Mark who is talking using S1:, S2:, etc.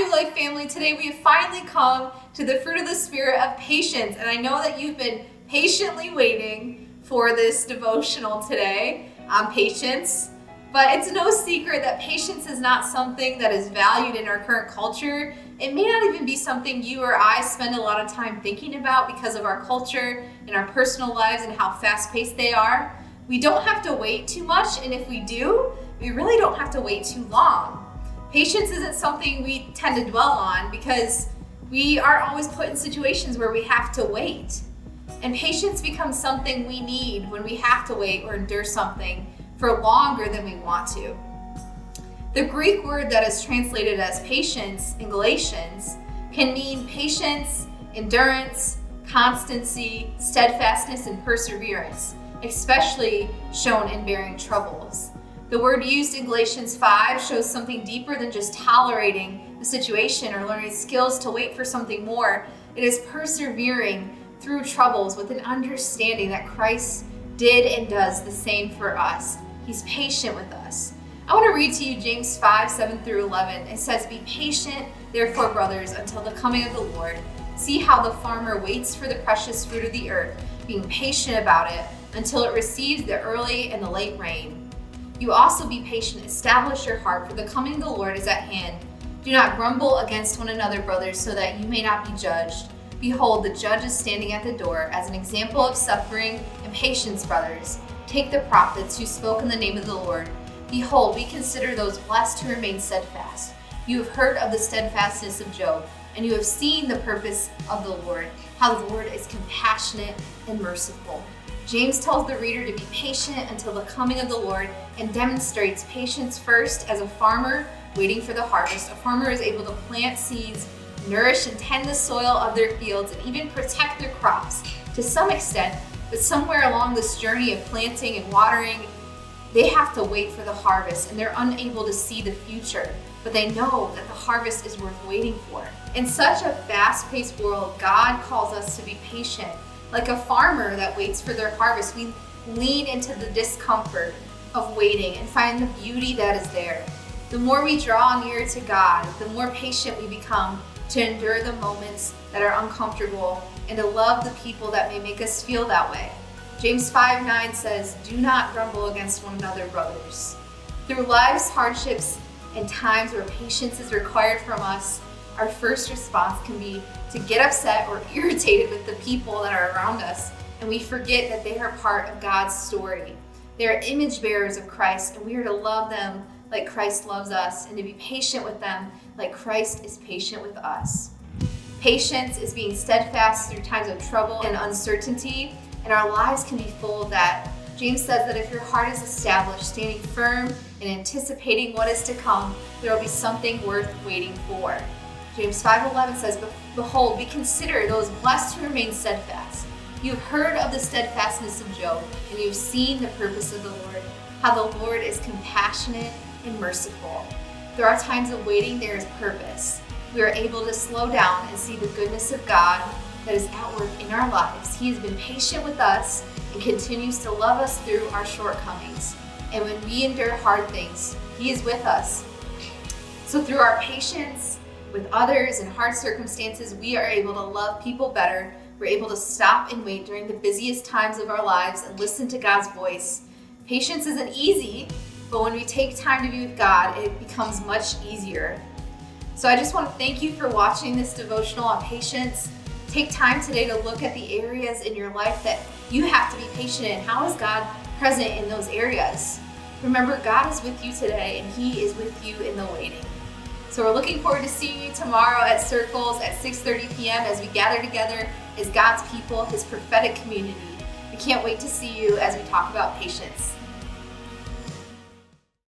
S1: New Life family, today we have finally come to the fruit of the Spirit of patience. And I know that you've been patiently waiting for this devotional today on patience. But it's no secret that patience is not something that is valued in our current culture. It may not even be something you or I spend a lot of time thinking about because of our culture and our personal lives and how fast-paced they are. We don't have to wait too much, and if we do, we really don't have to wait too long. Patience isn't something we tend to dwell on because we are always put in situations where we have to wait. And patience becomes something we need when we have to wait or endure something for longer than we want to. The Greek word that is translated as patience in Galatians can mean patience, endurance, constancy, steadfastness, and perseverance, especially shown in bearing troubles. The word used in Galatians 5 shows something deeper than just tolerating the situation or learning skills to wait for something more. It is persevering through troubles with an understanding that Christ did and does the same for us. He's patient with us. I want to read to you James 5, 7 through 11. It says, "Be patient, therefore, brothers, until the coming of the Lord. See how the farmer waits for the precious fruit of the earth, being patient about it until it receives the early and the late rain. You also be patient, establish your heart, for the coming of the Lord is at hand. Do not grumble against one another, brothers, so that you may not be judged. Behold, the judge is standing at the door. As an example of suffering and patience, brothers, take the prophets who spoke in the name of the Lord. Behold, we consider those blessed who remain steadfast. You have heard of the steadfastness of Job, and you have seen the purpose of the Lord, how the Lord is compassionate and merciful." James tells the reader to be patient until the coming of the Lord and demonstrates patience first as a farmer waiting for the harvest. A farmer is able to plant seeds, nourish and tend the soil of their fields, and even protect their crops to some extent, but somewhere along this journey of planting and watering, they have to wait for the harvest and they're unable to see the future, but they know that the harvest is worth waiting for. In such a fast-paced world, God calls us to be patient. Like a farmer that waits for their harvest, we lean into the discomfort of waiting and find the beauty that is there. The more we draw near to God, the more patient we become to endure the moments that are uncomfortable and to love the people that may make us feel that way. James 5:9 says, "Do not grumble against one another, brothers." Through life's hardships and times where patience is required from us, our first response can be to get upset or irritated with the people that are around us, and we forget that they are part of God's story. They are image bearers of Christ, and we are to love them like Christ loves us, and to be patient with them like Christ is patient with us. Patience is being steadfast through times of trouble and uncertainty, and our lives can be full of that. James says that if your heart is established, standing firm and anticipating what is to come, there will be something worth waiting for. James 5:11 says, "Behold, we consider those blessed who remain steadfast. You have heard of the steadfastness of Job, and you have seen the purpose of the Lord, how the Lord is compassionate and merciful." There are times of waiting, there is purpose. We are able to slow down and see the goodness of God that is at work in our lives. He has been patient with us and continues to love us through our shortcomings. And when we endure hard things, He is with us. So through our patience with others in hard circumstances, we are able to love people better. We're able to stop and wait during the busiest times of our lives and listen to God's voice. Patience isn't easy, but when we take time to be with God, it becomes much easier. So I just want to thank you for watching this devotional on patience. Take time today to look at the areas in your life that you have to be patient in. How is God present in those areas? Remember, God is with you today, and He is with you in the waiting. So we're looking forward to seeing you tomorrow at Circles at 6:30 p.m. as we gather together as God's people, His prophetic community. We can't wait to see you as we talk about patience.